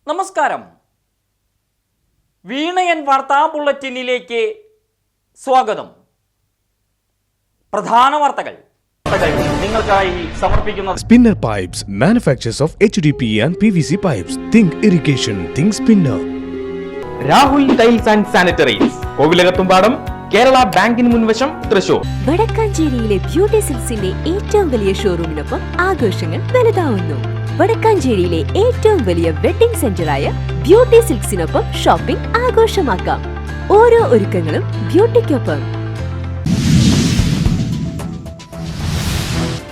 നമസ്കാരം. വീണയൻ വാർത്താ ബുള്ളറ്റിനിലേക്ക് സ്വാഗതം. പ്രധാന വാർത്തകൾ നിങ്ങൾക്കായി സമർപ്പിക്കുന്ന Spinner Pipes manufacturers of HDPE and PVC pipes. Think irrigation, think Spinner. Rahul tiles and sanitaries, Kovilakathumpadam, Kerala ബാങ്കിന് മുൻവശം, തൃശൂർ. വടക്കാഞ്ചേരിയിലെ ബ്യൂട്ടി സിൽക്സിന്റെ ഏറ്റവും വലിയ ഷോറൂമിനൊപ്പം ആഘോഷങ്ങൾ വലുതാവുന്നു. വടക്കാഞ്ചേരിയിലെ ഏറ്റവും വലിയ വെഡിംഗ് സെന്ററായ ബ്യൂട്ടി സിൽക്സിനൊപ്പം ഷോപ്പിംഗ് ആഘോഷമാക്കാം. ഓരോ ഒരുക്കങ്ങളും ബ്യൂട്ടിക്കൊപ്പം.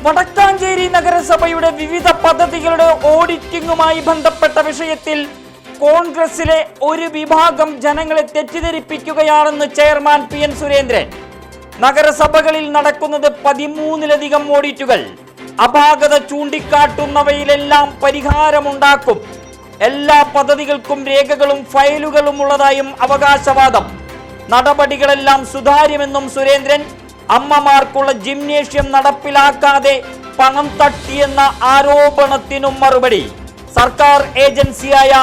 വടക്കാഞ്ചേരി നഗരസഭയുടെ വിവിധ പദ്ധതികളുടെ ഓഡിറ്റിംഗുമായി ബന്ധപ്പെട്ട വിഷയത്തിൽ കോൺഗ്രസിലെ ഒരു വിഭാഗം ജനങ്ങളെ തെറ്റിദ്ധരിപ്പിക്കുകയാണെന്ന് ചെയർമാൻ PN സുരേന്ദ്രൻ. നഗരസഭകളിൽ നടക്കുന്നത് 13-ലധികം ഓഡിറ്റുകൾ. അപാകത ചൂണ്ടിക്കാട്ടുന്നവയിലെല്ലാം പരിഹാരമുണ്ടാക്കും. എല്ലാ പദ്ധതികൾക്കും രേഖകളും ഫയലുകളും ഉള്ളതായും അവകാശവാദം. നടപടികളെല്ലാം സുതാര്യമെന്നും സുരേന്ദ്രൻ. അമ്മമാർക്കുള്ള ജിംനേഷ്യം നടപ്പിലാക്കാതെ പണം തട്ടിയെന്ന ആരോപണത്തിനും മറുപടി. സർക്കാർ ഏജൻസിയായ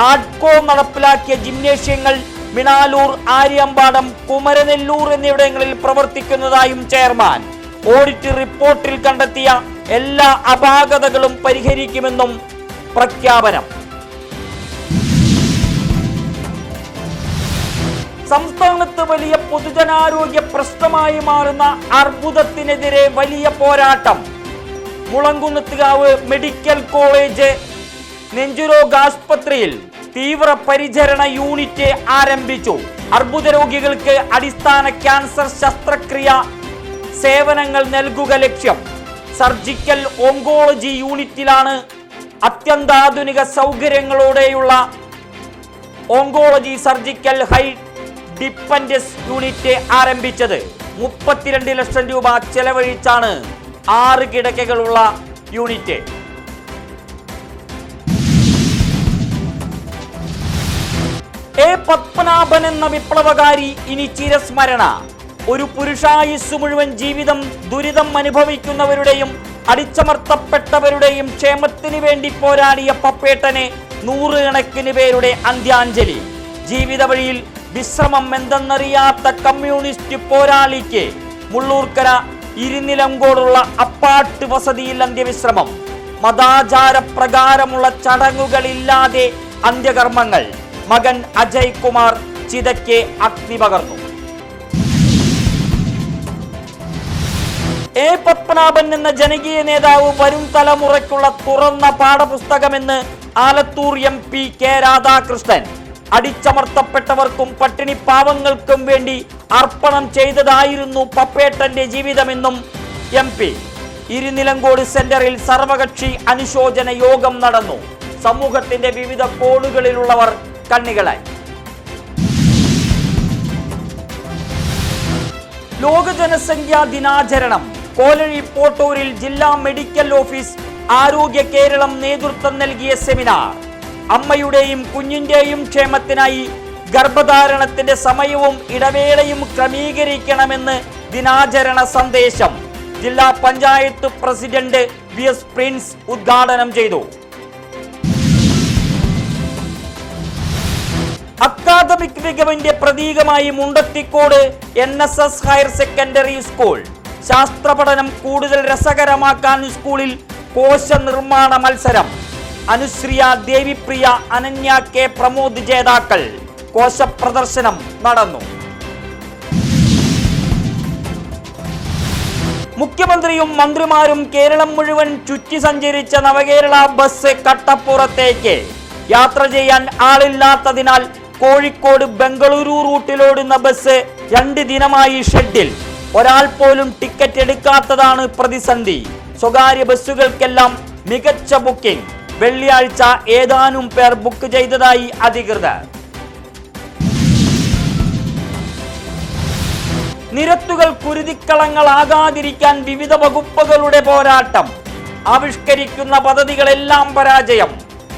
ആഡ്കോ നടപ്പിലാക്കിയ ജിംനേഷ്യങ്ങൾ മിണാലൂർ, ആര്യമ്പാടം, കുമരനെല്ലൂർ എന്നിവിടങ്ങളിൽ പ്രവർത്തിക്കുന്നതായും ചെയർമാൻ. ഓഡിറ്റ് റിപ്പോർട്ടിൽ കണ്ടെത്തിയ എല്ലാ അപാകതകളും പരിഹരിക്കുമെന്നും പ്രഖ്യാപനം. സംസ്ഥാനത്ത് വലിയ പൊതുജനാരോഗ്യ പ്രശ്നമായി മാറുന്ന അർബുദത്തിനെതിരെ വലിയ പോരാട്ടം. മുളങ്കുന്നത്തുകാവ് മെഡിക്കൽ കോളേജ് നെഞ്ചുരോഗാശുപത്രിയിൽ തീവ്ര പരിചരണ യൂണിറ്റ് ആരംഭിച്ചു. അർബുദ രോഗികൾക്ക് അടിസ്ഥാന ക്യാൻസർ ശസ്ത്രക്രിയ സേവനങ്ങൾ നൽകുക ലക്ഷ്യം. സർജിക്കൽ ഓങ്കോളജി യൂണിറ്റിലാണ് അത്യന്താധുനിക സൗകര്യങ്ങളോടെയുള്ള oncology surgical high dependency unit ആരംഭിച്ചത്. 32 ലക്ഷം രൂപ ചെലവഴിച്ചാണ് 6 കിടക്കകളുള്ള യൂണിറ്റ്. പത്മനാഭൻ എന്ന വിപ്ലവകാരി ഇനി ചിരസ്മരണ. ഒരു പുരുഷായുസ് മുഴുവൻ ജീവിതം ദുരിതം അനുഭവിക്കുന്നവരുടെയും അടിച്ചമർത്തപ്പെട്ടവരുടെയും ക്ഷേമത്തിന് വേണ്ടി പോരാടിയ പപ്പേട്ടനെ 100 കണക്കിന് പേരുടെ അന്ത്യാഞ്ജലി. ജീവിത വഴിയിൽ വിശ്രമം എന്തെന്നറിയാത്ത കമ്മ്യൂണിസ്റ്റ് പോരാളിക്ക് മുള്ളൂർക്കര ഇരുനിലങ്കോടുള്ള അപ്പാട്ട് വസതിയിൽ അന്ത്യവിശ്രമം. മതാചാര പ്രകാരമുള്ള ചടങ്ങുകളില്ലാതെ അന്ത്യകർമ്മങ്ങൾ. മകൻ അജയ് കുമാർ ചിതയ്ക്ക് അഗ്നി പകർന്നു. പത്മനാഭൻ എന്ന ജനകീയ നേതാവ് വരും തലമുറയ്ക്കുള്ള തുറന്ന പാഠപുസ്തകമെന്ന് ആലത്തൂർ MP K രാധാകൃഷ്ണൻ. അടിച്ചമർത്തപ്പെട്ടവർക്കും പട്ടിണി പാവങ്ങൾക്കും വേണ്ടി അർപ്പണം ചെയ്തതായിരുന്നു പപ്പേട്ടന്റെ ജീവിതമെന്നും MP. ഇരുനിലങ്കോട് സെന്ററിൽ സർവകക്ഷി അനുശോചന യോഗം നടന്നു. സമൂഹത്തിന്റെ വിവിധ കോണുകളിലുള്ളവർ കണ്ണികളായി. ലോക ജനസംഖ്യാ ദിനാചരണം. കോലഴി പോട്ടൂരിൽ ജില്ലാ മെഡിക്കൽ ഓഫീസ് ആരോഗ്യ കേരളം നേതൃത്വം നൽകിയ സെമിനാർ. അമ്മയുടെയും കുഞ്ഞിന്റെയും ക്ഷേമത്തിനായി ഗർഭധാരണത്തിന്റെ സമയവും ഇടവേളയും ക്രമീകരിക്കണമെന്ന് ദിനാചരണ സന്ദേശം. ജില്ലാ പഞ്ചായത്ത് പ്രസിഡന്റ് VS പ്രിൻസ് ഉദ്ഘാടനം ചെയ്തു. അക്കാദമിക് മികവിന്റെ പ്രതീകമായി Mundathikode NSS higher secondary school. ശാസ്ത്ര പഠനം കൂടുതൽ രസകരമാക്കാൻ സ്കൂളിൽ കോശ നിർമ്മാണ മത്സരം. അനുശ്രിയ, ദേവിപ്രിയ, അനന്യ K പ്രമോദ് ജേതാക്കൾ. കോശ പ്രദർശനം നടന്നു. മുഖ്യമന്ത്രിയും മന്ത്രിമാരും കേരളം മുഴുവൻ ചുറ്റി സഞ്ചരിച്ച നവകേരള ബസ് കട്ടപ്പുറത്തേക്ക്. യാത്ര ചെയ്യാൻ ആളില്ലാത്തതിനാൽ കോഴിക്കോട് ബംഗളൂരു റൂട്ടിലോടുന്ന ബസ് 2 ദിനമായി ഷെഡിൽ. ഒരാൾ പോലും ടിക്കറ്റ് എടുക്കാത്തതാണ് പ്രതിസന്ധി. സ്വകാര്യ ബസ്സുകൾക്കെല്ലാം മികച്ച ബുക്കിംഗ്. വെള്ളിയാഴ്ച ഏതാനും പേർ ബുക്ക് ചെയ്തതായി അധികൃതർ. നിരത്തുകൾ കുരുതിക്കളങ്ങളാകാതിരിക്കാൻ വിവിധ വകുപ്പുകളുടെ പോരാട്ടം. ആവിഷ്കരിക്കുന്ന പദ്ധതികളെല്ലാം പരാജയം.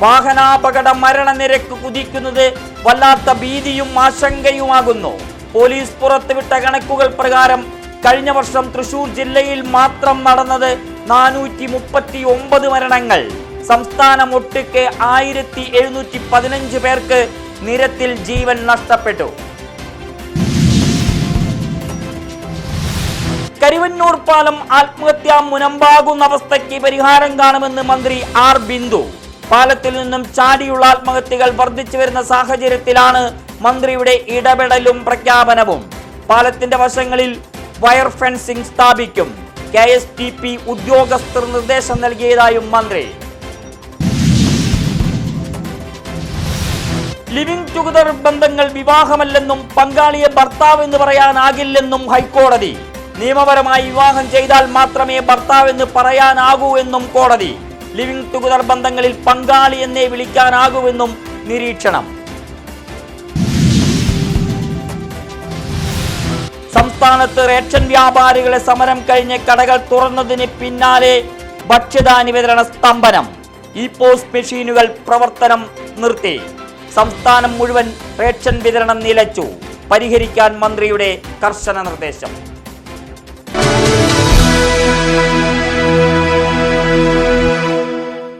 വാഹനാപകട മരണനിരക്ക് കുതിക്കുന്നത് വല്ലാത്ത ഭീതിയും ആശങ്കയുമാകുന്നു. പോലീസ് പുറത്തുവിട്ട കണക്കുകൾ പ്രകാരം കഴിഞ്ഞ വർഷം തൃശൂർ ജില്ലയിൽ മാത്രം നടന്നത് 439 മരണങ്ങൾ. സംസ്ഥാനമൊട്ടുക്കെ 1715 പേർക്ക് നിരത്തിൽ ജീവൻ നഷ്ടപ്പെട്ടു. കരിവന്നൂർ പാലം ആത്മഹത്യാ മുനമ്പാകുന്ന അവസ്ഥയ്ക്ക് പരിഹാരം കാണുമെന്ന് മന്ത്രി ആർ ബിന്ദു. പാലത്തിൽ നിന്നും ചാടിയുള്ള ആത്മഹത്യകൾ വർദ്ധിച്ചു വരുന്ന സാഹചര്യത്തിലാണ് മന്ത്രിയുടെ ഇടപെടലും പ്രഖ്യാപനവും. പാലത്തിന്റെ വശങ്ങളിൽ വയർ ഫെൻസിംഗ് സ്ഥാപിക്കും. KSTP ഉദ്യോഗസ്ഥർ നിർദ്ദേശം നൽകിയതായും മന്ത്രി. ലിവിംഗ് ടുഗദർ ബന്ധങ്ങൾ വിവാഹമല്ലെന്നും പങ്കാളിയെ ഭർത്താവ് എന്ന് പറയാനാകില്ലെന്നും ഹൈക്കോടതി. നിയമപരമായി വിവാഹം ചെയ്താൽ മാത്രമേ ഭർത്താവെന്ന് പറയാനാകൂ എന്നും കോടതി. ലിവിംഗ് ടുഗദർ ബന്ധങ്ങളിൽ പങ്കാളി എന്നേ വിളിക്കാനാകൂവെന്നും നിരീക്ഷണം. സംസ്ഥാനത്ത് റേഷൻ വ്യാപാരികളെ സമരം കഴിഞ്ഞ് കടകൾ തുറന്നതിന് പിന്നാലെ ഭക്ഷ്യധാന്യ വിതരണ സ്തംഭനം. POS മെഷീനുകൾ പ്രവർത്തനം നിർത്തി. സംസ്ഥാനം മുഴുവൻ റേഷൻ വിതരണം നിലച്ചു. പരിഹരിക്കാൻ മന്ത്രിയുടെ കർശന നിർദ്ദേശം.